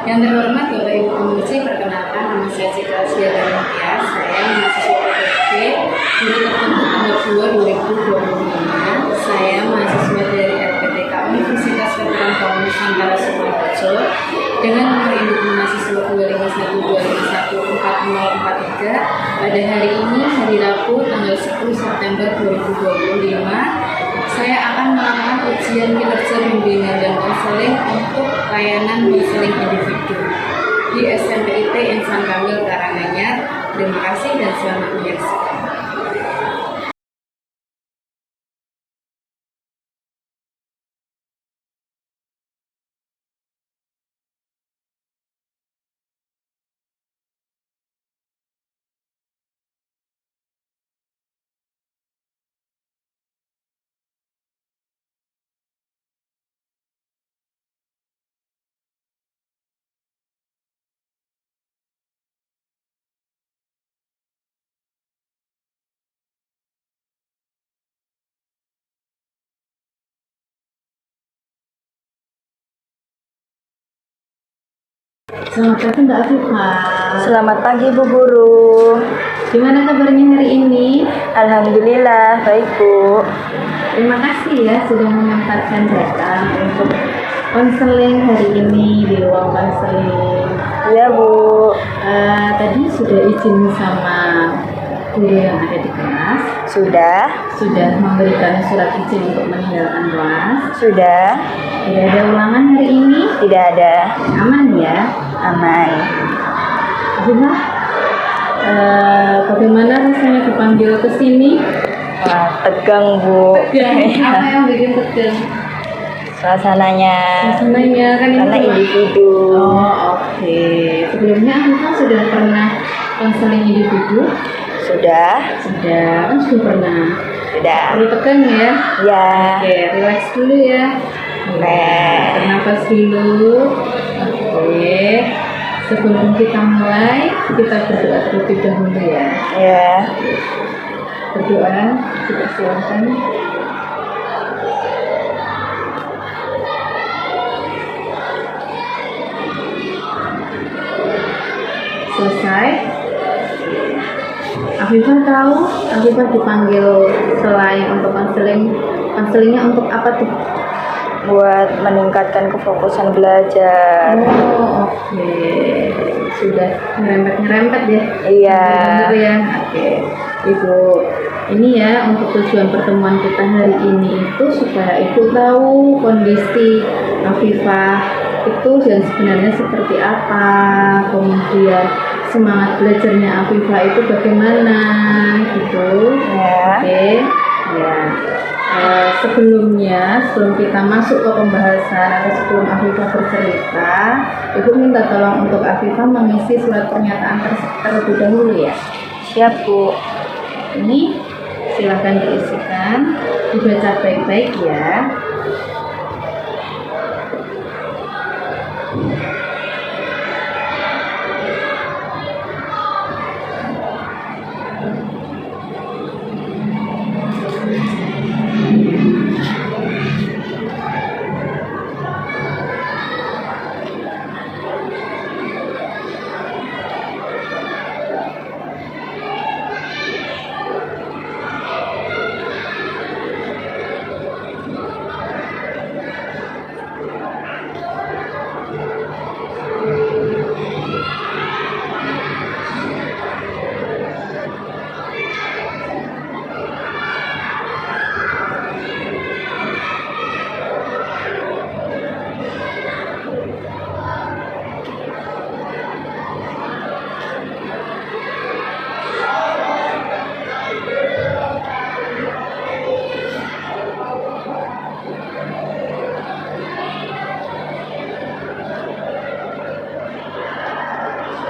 Yang terhormat Bapak Ibu Pengurus, perkenalkan nama saya Citra Siadana Mutia. Saya mahasiswa PPP Guru Tertentu tanggal 2 2025. Saya mahasiswa dari RPTK Universitas Veteran Kaum Nusantara Sukoharjo dengan nomor induk mahasiswa 251514043. Pada hari ini, hari Rabu, tanggal 10 September 2025, saya akan melakukan ujian kinerja bimbingan dan konseling untuk layanan konseling individu di SMPIT Insan Kamil Karanganyar. Terima kasih dan selamat menyaksikan. Selamat pagi Mbak Afifah. Selamat pagi Bu Guru. Gimana kabarnya hari ini? Alhamdulillah baik Bu. Terima kasih ya sudah menyempatkan datang untuk konseling hari ini di ruang konseling. Iya Bu. Tadi sudah izin sama guru yang ada di kelas. Sudah Memberikan surat izin untuk meninggalkan kelas. Sudah. Tidak ada ulangan hari ini? Tidak ada. Aman ya? Aman. Afifah, bagaimana rasanya dipanggil ke sini? Wah, tegang Bu. Tegang. Apa yang bikin tegang? Suasananya Kan karena ini individu. Oh, oke. Sebelumnya Afifah sudah pernah konseling individu? Sudah. Kan sudah pernah. Sudah. Perlu tegang ya? Ya. Oke, relax dulu ya. Relax. Bernapas dulu. Oke. Sebelum kita mulai, kita berdoa terlebih dahulu ya. Ya. Berdoa, kita silakan. Selesai. Afifah tahu, Afifah dipanggil selain untuk konselingnya untuk apa tuh? Buat meningkatkan kefokusan belajar. Oh, oke. Sudah nyerempet ya? Iya. Benar ya? Oke. Ibu, ini ya untuk tujuan pertemuan kita hari ini itu supaya Ibu tahu kondisi Afifah itu yang sebenarnya seperti apa, kemudian semangat belajarnya Afifah itu bagaimana gitu. Ya. Oke. Ya. Sebelum kita masuk ke pembahasan atau sebelum Afifah bercerita, Ibu minta tolong untuk Afifah mengisi surat pernyataan terlebih dahulu ya. Siap Bu. Ini silakan diisikan, dibaca baik-baik ya.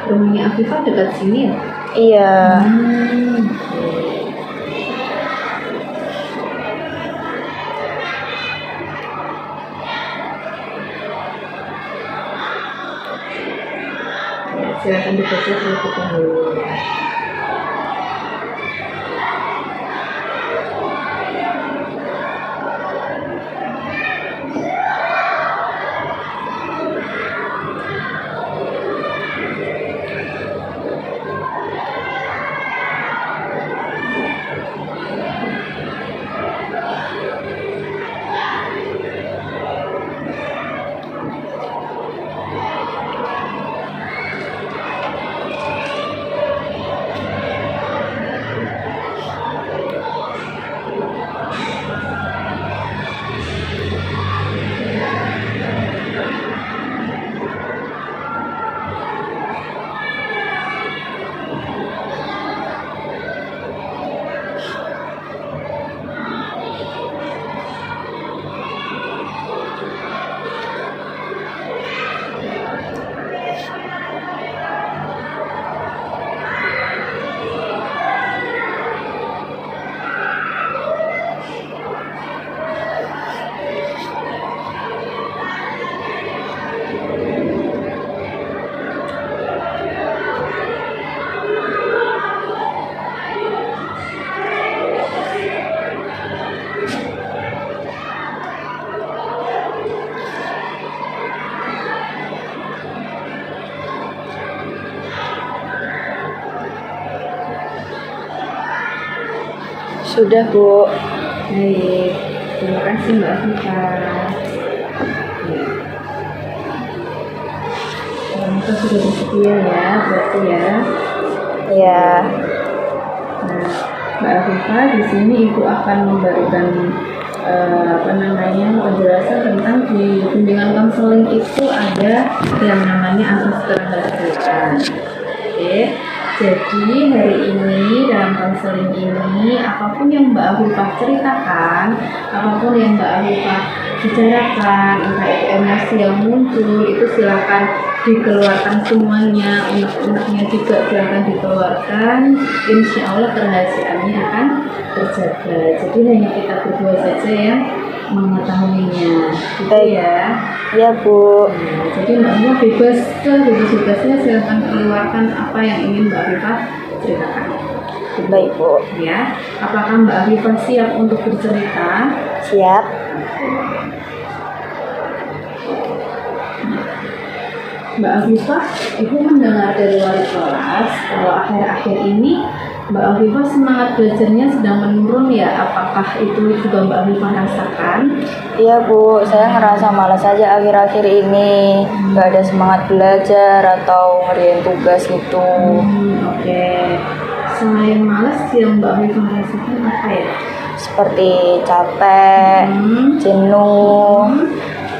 Rumahnya Afifah dekat sini ya? Iya. Silakan dibaca terlebih dahulu. Sudah, Bu. Baik, terima kasih Mbak Afifah. Kita sudah bersedia ya, berarti ya. Ya. Nah, Mbak Afifah, di sini Ibu akan memberikan penjelasan tentang di bimbingan konseling itu ada yang namanya asas keberhasilan. Oke, jadi hari ini dalam konseling ini apapun yang Mbak Afifah ceritakan, apapun yang Mbak Afifah bicarakan, entah itu emosi yang muncul itu silakan dikeluarkan semuanya, unek-uneknya juga silakan dikeluarkan. Insya Allah kerahasiaannya akan terjaga. Jadi hanya kita berdua saja yang mengetahuinya, gitu Baik. ya. Ya, Bu. Nah, jadi Mbak Afifah bebas-bebasnya silakan keluarkan apa yang ingin Mbak Afifah ceritakan. Baik, Bu. Ya, apakah Mbak Afifah siap untuk bercerita? Siap. Mbak Afifah, Ibu mendengar dari wali kelas kalau akhir-akhir ini Mbak Afifah semangat belajarnya sedang menurun ya. Apakah itu juga Mbak Afifah rasakan? Iya, Bu. Saya ngerasa malas aja akhir-akhir ini. Gak ada semangat belajar atau ngerjain tugas gitu. Oke. Selain malas yang Mbak Afifah rasakan apa ya? Seperti capek, jenuh,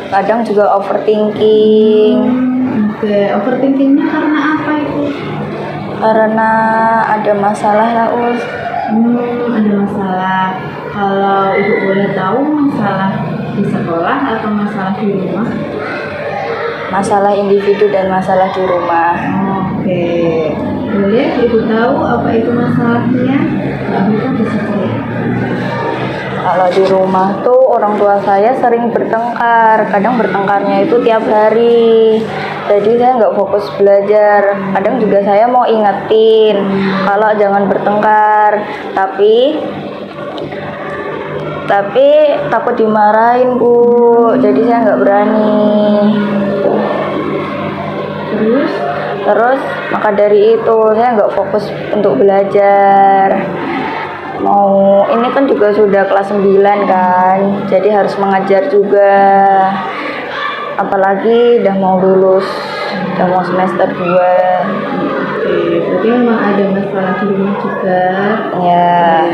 kadang juga overthinking. Oke, overthinkingnya karena apa itu? Karena ada masalah lah, Us. Ada masalah. Kalau Ibu boleh tahu masalah di sekolah atau masalah di rumah? Masalah individu dan masalah di rumah. Oke, boleh Ibu tahu apa itu masalahnya? Mbak Afifah bisa cerita. Kalau di rumah tuh orang tua saya sering bertengkar. Kadang bertengkarnya itu tiap hari. Jadi saya nggak fokus belajar. Kadang juga saya mau ingetin kalau jangan bertengkar. Tapi takut dimarahin, Bu. Jadi saya nggak berani. Terus maka dari itu saya nggak fokus untuk belajar. Ini kan juga sudah kelas 9 kan, jadi harus mengajar juga. Apalagi udah mau lulus, udah mau semester 2. Oke, berarti memang ada masalah di rumah juga. Ya.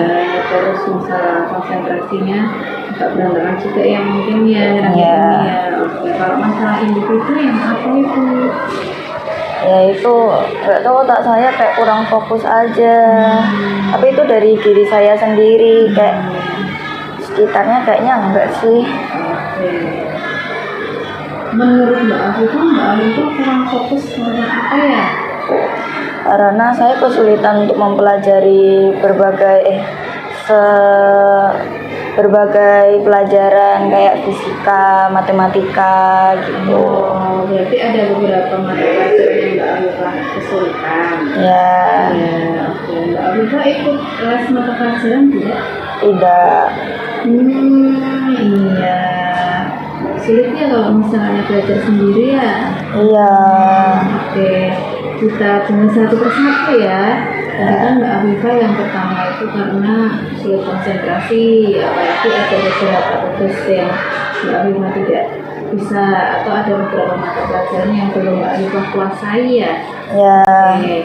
Terus masalah konsentrasinya agak berantakan juga ya mungkin ya. Ya. Oke, kalau masalah individu yang apa itu? Ya itu nggak tahu, tak saya kayak kurang fokus aja. Tapi itu dari diri saya sendiri, kayak sekitarnya kayaknya enggak sih. Oke. Menurut Mbak Afifah kurang fokus karena apa ya? Karena saya kesulitan untuk mempelajari berbagai pelajaran kayak fisika, matematika gitu. Oh, berarti ada beberapa mata pelajaran yang Mbak Afifah kesulitan. Ya. Oke. Mbak Afifah ikut kelas mata pelajaran tidak? Tidak. Iya. Sulit ya kalau misalnya belajar sendiri ya. Iya. Oke. Kita bahas satu persatu ya. Tadi kan Mbak Afifah yang pertama itu karena sulit konsentrasi, apalagi ada beberapa tugas yang Mbak Afifah tidak bisa, atau ada beberapa mata pelajaran yang belum Mbak Afifah kuasai ya. Ya. Oke.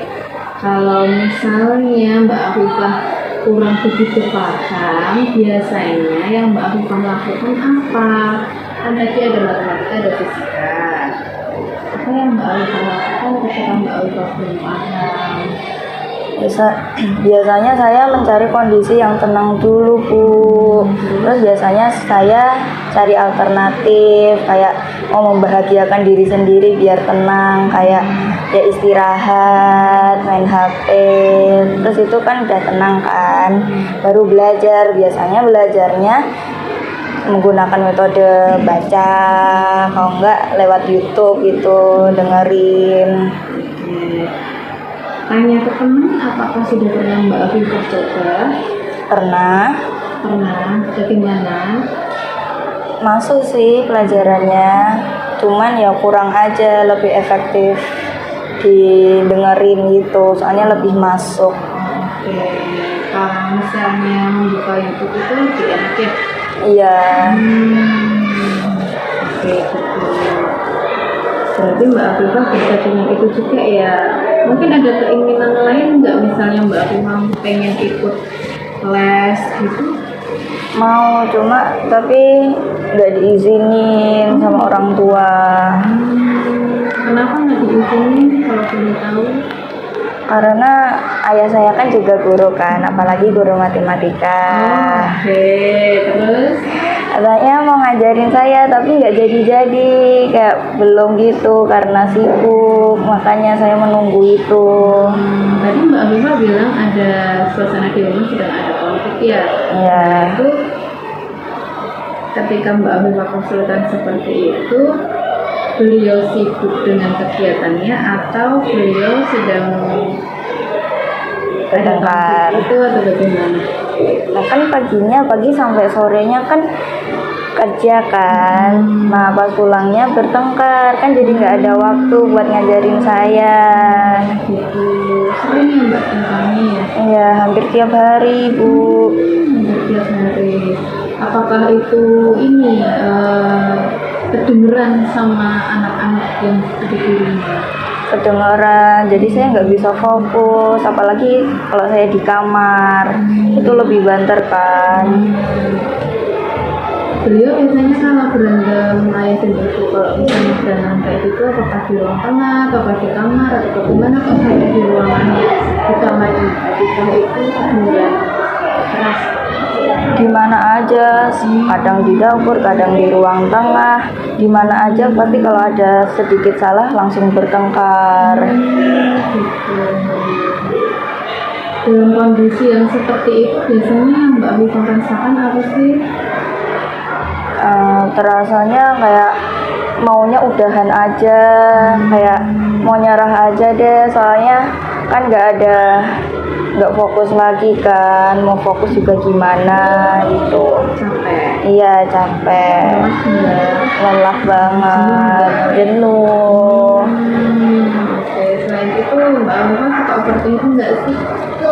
Kalau misalnya Mbak Afifah kurang begitu paham, biasanya yang Mbak Afifah lakukan apa? Kan tadi ada matematika, ada fisika. Apa yang Mbak Afifah lakukan ketika Mbak Afifah belum paham? Biasanya saya mencari kondisi yang tenang dulu, Bu. Terus biasanya saya cari alternatif, kayak mau membahagiakan diri sendiri biar tenang, kayak ya istirahat, main HP. Terus itu kan udah tenang kan, baru belajar. Biasanya belajarnya menggunakan metode baca, kalau enggak lewat YouTube gitu, dengerin. Tanya ke teman, apakah sudah pernah Mbak Afifah coba? Pernah. Bagaimana? Masuk sih pelajarannya, cuman ya kurang aja, lebih efektif didengerin gitu, soalnya lebih masuk. Oke. apakah misalnya membuka YouTube itu lebih enak ya? Iya. Oke, gitu. Berarti Mbak Afifah bisa dengan itu juga ya. Mungkin ada keinginan lain nggak, misalnya Mbak Afifah pengen ikut les gitu? Mau, cuma tapi nggak diizinin sama orang tua. Kenapa nggak diizinin kalau boleh tahu? Karena ayah saya kan juga guru kan, apalagi guru matematika. Oke, terus? Katanya mau ngajarin saya tapi nggak jadi-jadi, kayak belum gitu karena sibuk, makanya saya menunggu itu. Tadi Mbak Afifah bilang ada suasana di rumah sedang ada konflik ya? Ya, Itu ketika Mbak Afifah konsultan seperti itu, beliau sibuk dengan kegiatannya atau beliau sedang ada bertengkar. konflik itu atau bagaimana? Nah kan pagi sampai sorenya kan kerja kan, nah pas pulangnya bertengkar kan, jadi nggak ada waktu buat ngajarin saya. Gitu. Sering ya Mbak tentangnya ya? Iya, hampir tiap hari Bu. Tiap hari. Apakah itu ini kedengeran sama anak-anak yang ada di rumah? Kedengeran, jadi saya nggak bisa fokus, apalagi kalau saya di kamar itu lebih banter kan. Beliau biasanya kalau berantem ayah dan ibu, kalau misalnya berantem kayak gitu, apakah di ruang tengah, apakah di kamar, atau bagaimana? Kok saya di ruangannya di kamar itu kedengeran keras? Di mana aja, kadang di dapur, kadang di ruang tengah, di mana aja pasti kalau ada sedikit salah langsung bertengkar. Gitu. Dalam kondisi yang seperti itu biasanya yang Mbak Afifah rasakan apa sih? Terasanya kayak maunya udahan aja, kayak mau nyerah aja deh, soalnya kan nggak fokus lagi kan, mau fokus juga gimana gitu. Capek? Iya capek, lelah banget, jenuh. Oke, selain itu Mbak Afifah suka overthinking nggak sih?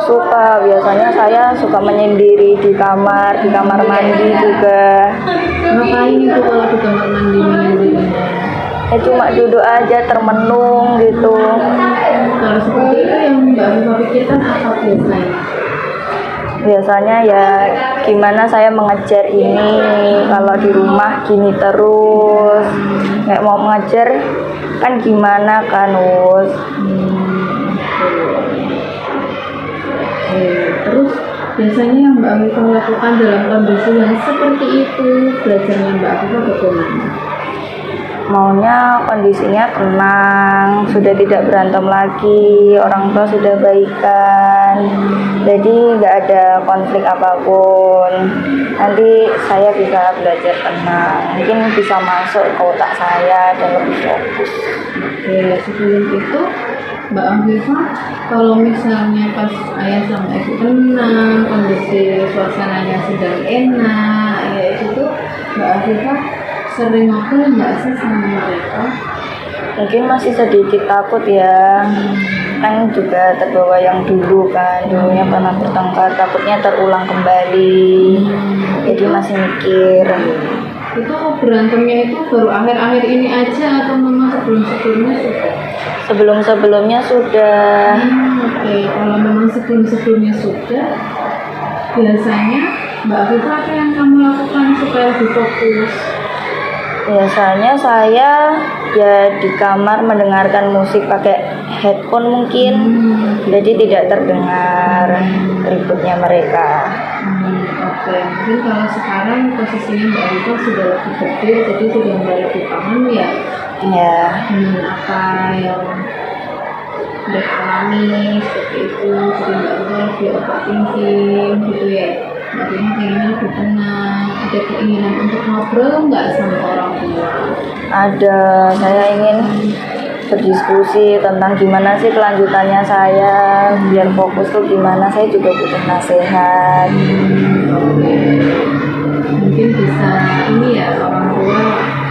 Suka, biasanya saya suka menyendiri di kamar mandi juga. Ngapain itu kalau di kamar mandi menyendiri? Ya cuma duduk aja termenung gitu. Kalau seperti itu yang Mbak Afifah pikirkan apa biasanya? Biasanya ya gimana saya mengejar ini, kalau di rumah gini terus, nggak mau mengejar kan gimana kan Us. Terus biasanya yang Mbak Afifah lakukan dalam kondisi yang seperti itu, belajarnya Mbak Afifah bagaimana? Maunya kondisinya tenang, sudah tidak berantem lagi, orang tua sudah baikan, jadi nggak ada konflik apapun. Nanti saya bisa belajar tenang, mungkin bisa masuk ke otak saya dan lebih fokus. Oke, sebelum itu Mbak Afifah, kalau misalnya pas ayah sama ibu tenang, kondisi suasananya sedang enak, ya itu Mbak Afifah sering ngobrol nggak sih sama mereka? Mungkin masih sedikit takut ya, kan juga terbawa yang dulu kan, dulunya pernah bertengkar, takutnya terulang kembali, jadi masih mikir. Itu berantemnya itu baru akhir-akhir ini aja atau memang sebelum-sebelumnya sudah? Sebelum-sebelumnya sudah. Oke, kalau memang sebelum-sebelumnya sudah, biasanya Mbak Afifah apa yang kamu lakukan supaya lebih fokus? Biasanya saya ya di kamar mendengarkan musik pakai headphone mungkin, jadi tidak terdengar ributnya mereka. Oke, mungkin kalau sekarang posisinya Mbak Afifah sudah lebih gede, jadi sudah mulai lebih paham ya Ya, apa yang Mbak alami seperti itu, jadi Mbak Afifah lebih overthinking gitu ya. Mbak Afifah pengennya lebih tenang, ada keinginan untuk ngobrol nggak sama orang tua? ada, saya ingin berdiskusi tentang gimana sih kelanjutannya saya, biar fokus tuh gimana, saya juga butuh nasihat. Mungkin bisa ini ya, orang tua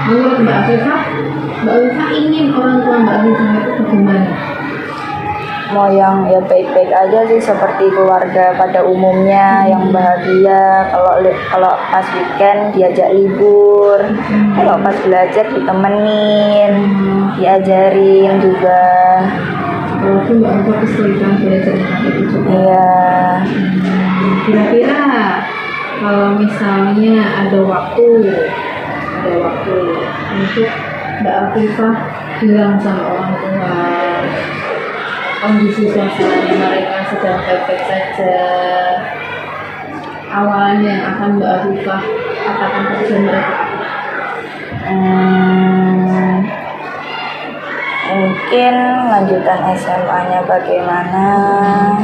menurut Mbak Afifah ingin orang tua Mbak Afifah itu bagaimana? mau yang ya baik-baik aja sih, seperti keluarga pada umumnya yang bahagia. Kalau pas weekend diajak libur, kalau pas belajar ditemenin, diajarin juga. Berarti Mbak Alfa kesulitan belajar itu juga. Iya. Kira-kira kalau misalnya ada waktu untuk Mbak Afifah bilang sama orang tua kondisi suasana mereka sedang baik-baik saja, awalnya yang akan Mbak Afifah katakan kepada mereka Mungkin lanjutan SMA-nya bagaimana.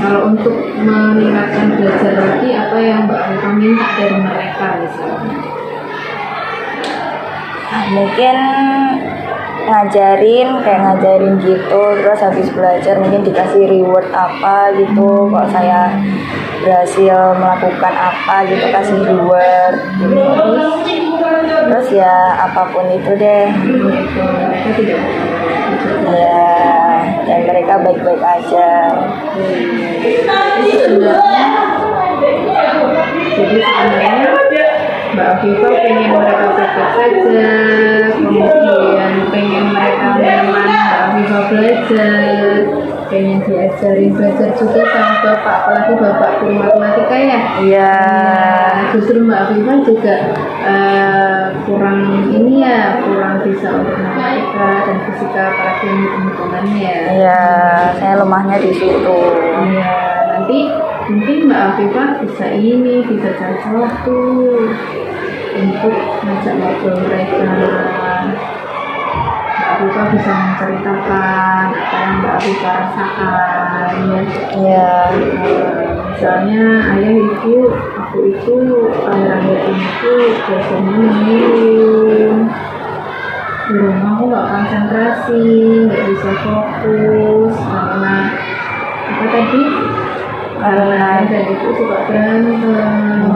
kalau untuk meningkatkan belajar lagi, apa yang Mbak Afifah minta dari mereka misalnya? Mungkin ngajarin gitu, terus habis belajar mungkin dikasih reward apa gitu. Kalau saya berhasil melakukan apa gitu, kasih reward gitu. Terus ya apapun itu deh. Mereka tidak Ya, dan mereka baik-baik aja. Jadi sebenarnya Mbak Afifah pengen mereka baik-baik saja, kemudian pengen mereka menemani Mbak Afifah belajar, pengen diajarin belajar juga sama bapak, apalagi bapak guru matematika ya. Iya. Justru Mbak Afifah juga kurang bisa untuk matematika dan fisika, apalagi hitung-hitungannya. Iya, saya lemahnya di situ. Iya, nanti mungkin Mbak Afifah bisa cari waktu untuk ngajak ngobrol mereka. Mbak Afifah bisa menceritakan apa yang Mbak Afifah rasakan, ya. Iya. Misalnya ayah ibu, aku itu akhir-akhir ini tuh biasanya mengeluh. Di rumah aku nggak konsentrasi, nggak bisa fokus karena apa tadi? Karena dan itu suka berantem,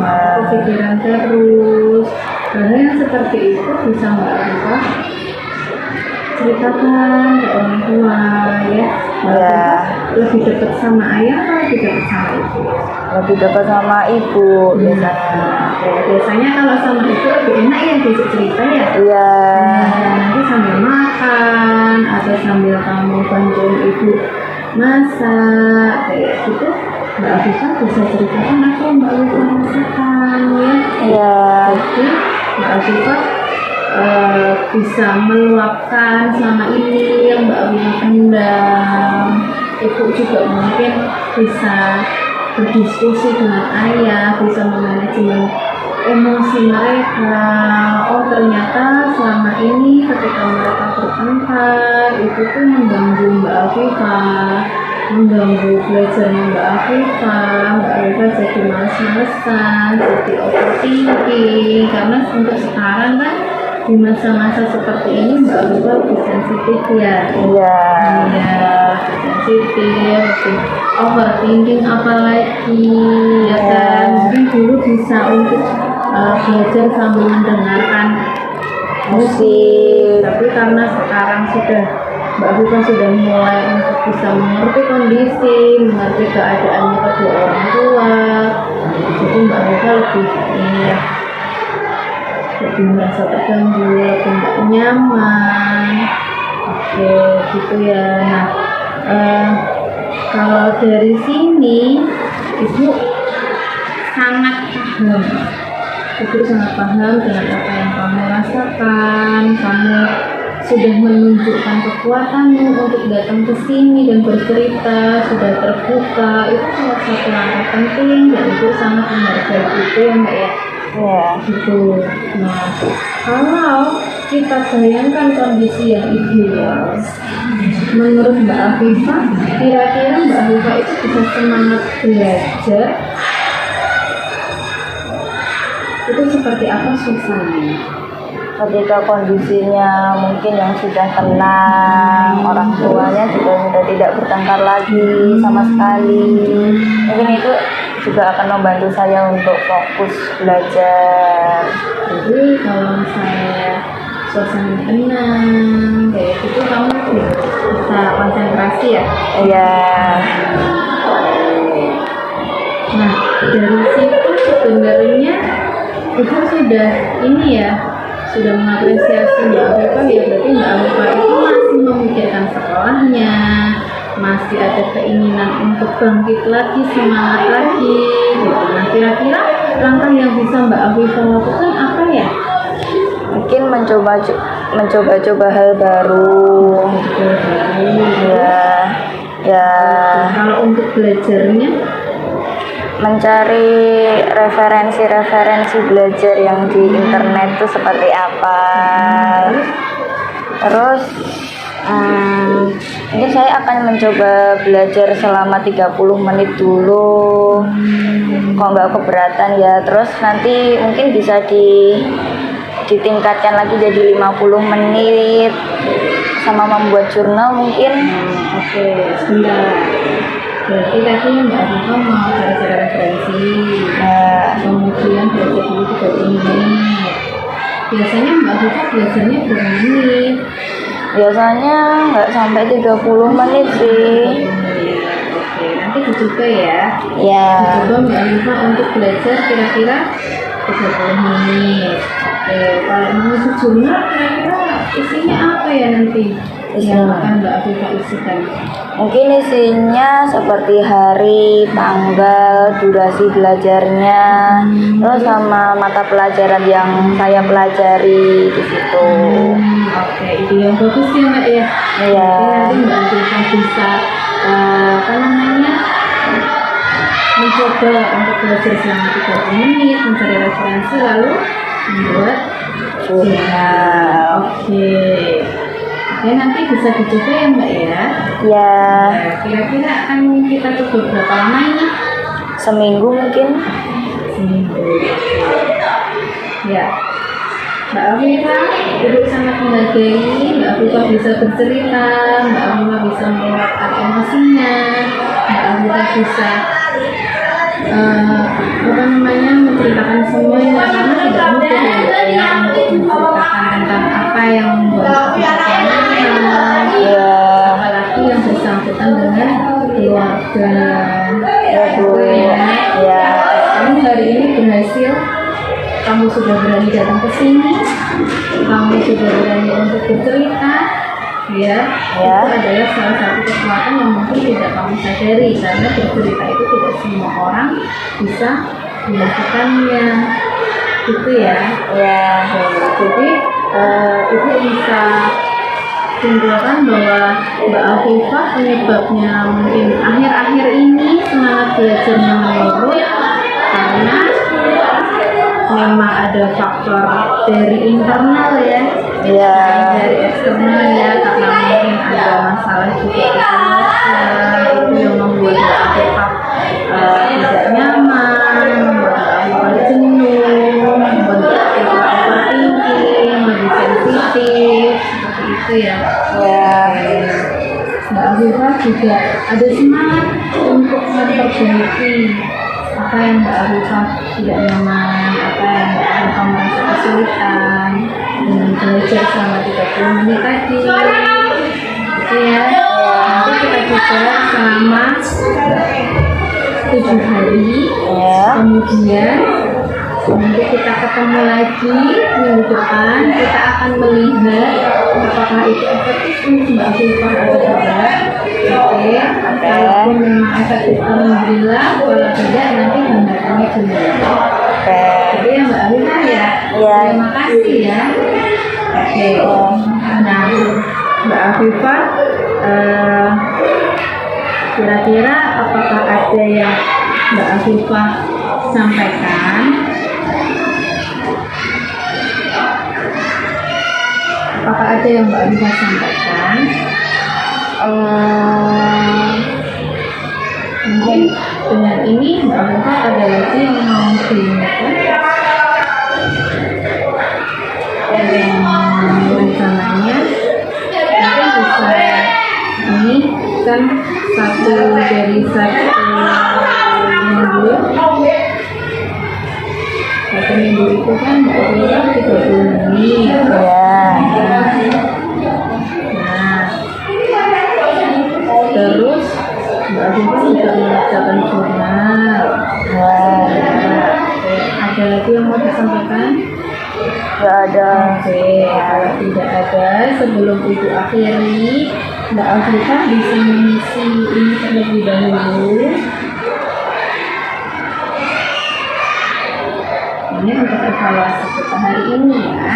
kepikiran terus. Hal yang seperti itu bisa Mbak Afifah ceritakan ke orang tua, ya. Ya. Lebih dekat sama ayah atau lebih dekat sama ibu? Lebih dekat sama ibu biasanya. Biasanya kalau sama ibu lebih enak ya diajak cerita ya. Iya. Nanti sambil makan atau sambil kamu bantuin ibu masak kayak gitu, Mbak Afifah bisa ceritakan apa yang Mbak Afifah rasakan, ya. Iya. Jadi Mbak Afifah bisa meluapkan selama ini yang Mbak Afifah pendam. Ibu juga mungkin bisa berdiskusi dengan ayah, bisa memanajemen emosi mereka. Oh, ternyata selama ini ketika mereka bertengkar itu tuh mengganggu Mbak Afifah, mengganggu belajarnya Mbak Afifah. Mbak Afifah jadi malas-malesan, jadi overthinking. Karena untuk sekarang kan di masa-masa seperti ini Mbak Afifah lebih sensitif ya. Iya. Iya, sensitif, overthinking apalagi, ya kan. Mungkin dulu bisa untuk belajar sambil mendengarkan musik, tapi karena sekarang Mbak Afifah sudah mulai untuk bisa mengerti kondisi, mengerti keadaannya kedua orang tua, jadi Mbak Afifah lebih merasa terganggu, lebih nggak nyaman. Oke, gitu ya. Nah, kalau dari sini ibu sangat paham dengan apa yang kamu rasakan. Kamu sudah menunjukkan kekuatanmu untuk datang ke sini dan bercerita, sudah terbuka. Itu salah satu langkah penting dan itu sangat menghargai itu ya Mbak ya. Iya. Gitu. Nah, kalau kita bayangkan kondisi yang ideal, menurut Mbak Afifah, kira-kira Mbak Afifah itu bisa semangat belajar itu seperti apa suasananya? Ketika kondisinya mungkin yang sudah tenang, orang tuanya juga sudah tidak bertengkar lagi sama sekali, mungkin itu juga akan membantu saya untuk fokus belajar. Jadi kalau misalnya suasana tenang kayak gitu, kamu bisa bisa konsentrasi ya. Iya. Nah, dari situ sebenarnya Ibu sudah ini ya, sudah mengapresiasi Mbak Afifah ya, berarti Mbak Afifah itu masih memikirkan sekolahnya, masih ada keinginan untuk bangkit lagi, semangat lagi gitu. Nah, kira-kira langkah yang bisa Mbak Afifah lakukan apa ya? Mungkin mencoba-coba hal baru. Ya, ya. Kalau untuk belajarnya, mencari referensi belajar yang di internet itu seperti apa. Terus ini saya akan mencoba belajar selama 30 menit dulu. Kok nggak keberatan ya. Terus nanti mungkin bisa ditingkatkan lagi jadi 50 menit sama membuat jurnal mungkin. Oke, sebentar. Berarti tadi Mbak Afifah mau cari-cari referensi, kemudian belajar dulu 30 menit. Biasanya Mbak Afifah belajarnya berapa menit? Biasanya nggak sampai 30 menit sih. Oke, nanti dicoba ya. Ya. Dicoba Mbak Afifah untuk belajar kira-kira 30 menit. Oke, kalau mau jurnal kira-kira isinya apa ya nanti? Yang akan Mbak Afifah isikan? Mungkin isinya seperti hari, tanggal, durasi belajarnya, terus sama mata pelajaran yang saya pelajari di situ. Oke, itu yang bagus ya Mbak ya. Iya. Nanti Mbak Afifah bisa mencoba untuk belajar selama 30 menit, mencari referensi lalu membuat jurnal. Oke. Ya nanti bisa dicoba ya Mbak ya. Ya. Kira-kira akan kita coba berapa lama ini? Seminggu mungkin. Seminggu. Ya. Mbak Afifah, Ibu sangat menghargai Mbak Afifah bisa bercerita, Mbak Afifah bisa meluapkan emosinya, Mbak Afifah bisa menceritakan semuanya, karena tidak mudah ya Mbak ya untuk menceritakan tentang apa yang membuat Mbak Afifah tenang, apalagi yang bersangkutan dengan keluarga. Ya Bu. Ya. Kamu hari ini berhasil, kamu sudah berani datang ke sini, kamu sudah berani untuk bercerita, ya. Itu adalah salah satu kekuatan yang mungkin tidak kamu sadari, karena bercerita itu tidak semua orang bisa melakukannya, gitu ya. Ya. Jadi Ibu bisa simpulkan bahwa Mbak Afifah penyebabnya mungkin akhir-akhir ini semangat belajarnya menurun karena memang ada faktor dari internal ya, dari eksternal ya, karena mungkin ada masalah juga di keluarga, itu yang membuat Mbak Afifah tidak nyaman, membuat Mbak Afifah jenuh, membuat Mbak Afifah overthinking, lebih sensitif, seperti itu ya. Mbak Afifah juga ada semangat untuk memperbaiki apa yang Mbak Afifah tidak nyaman, apa yang Mbak Afifah merasa kesulitan dengan belajar selama 30 menit tadi, gitu ya. Nanti kita coba selama 7 hari, kemudian nanti kita ketemu lagi minggu depan, kita akan melihat apakah itu efektif untuk Mbak Afifah atau tidak. Oke, kalaupun memang efektif alhamdulillah, kalau tidak nanti gambarannya dulu. Jadi ya Mbak Afifah ya. Terima kasih ya. Oke. Nah, Mbak Afifah, kira-kira apakah ada yang Mbak Afifah sampaikan? Apakah ada yang Mbak Afifah sampaikan? Mungkin dengan ini Mbak Afifah ada lagi yang mau diingatkan? Rencananya nanti bisa ini kan satu minggu, 1 minggu itu kan Mbak Afifah 30 menit. Nah, Nggak ada. Oke, kalau tidak ada, sebelum Ibu akhiri, Mbak Afifah bisa mengisi ini terlebih dahulu. Ini untuk evaluasi kita hari ini ya.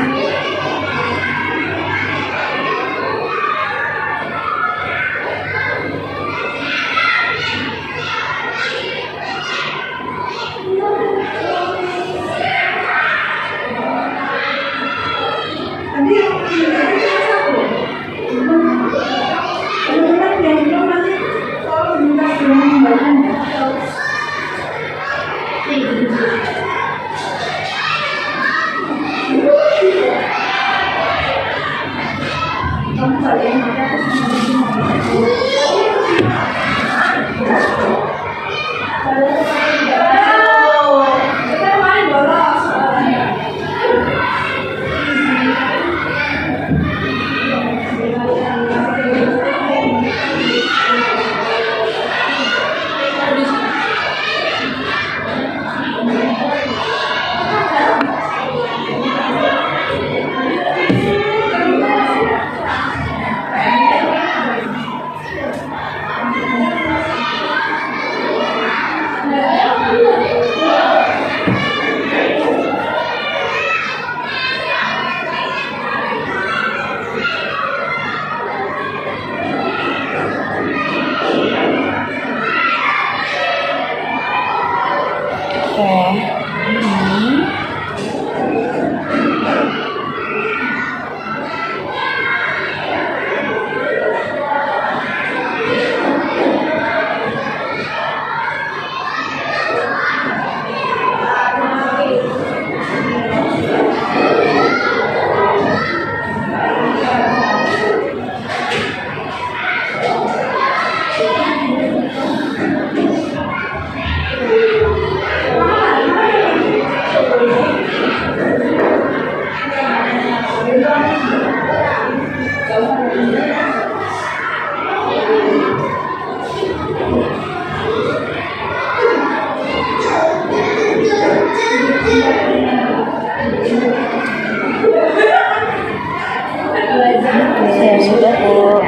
Ya sudah Bu.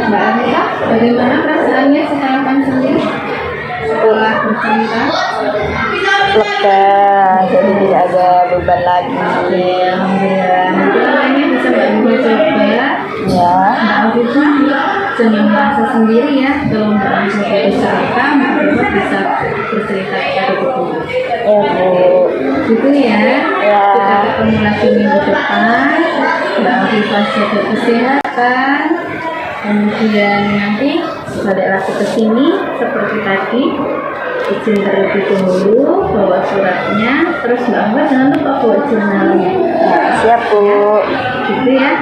Mbak Anita, bagaimana perasaannya sekarang sendiri setelah bercerita? Lega, jadi tidak ada beban lagi. Alhamdulillah. Nanti lainnya bisa Mbak Anita coba. Ya. Mbak Afifah jangan merasa sendiri ya. Kalau Mbak Anita bercerita, Mbak Afifah bisa bercerita kepada ibu. Ya Bu. Gitu ya. Ya. Kita ketemu lagi minggu depan. Mbak Afifah jaga kesehatan. Kemudian nanti balik lagi ke sini seperti tadi. Izin terlebih dahulu, bawa suratnya, terus Mbak Afifah jangan lupa bawa jurnalnya. Ya, siap Bu. Gitu ya.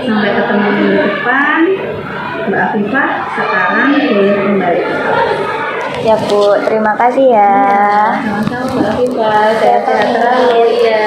Sampai ketemu minggu depan. Mbak Afifah sekarang boleh kembali ke kelas. Ya Bu, terima kasih ya. Sama-sama Mbak Afifah, sehat-sehat terus ya.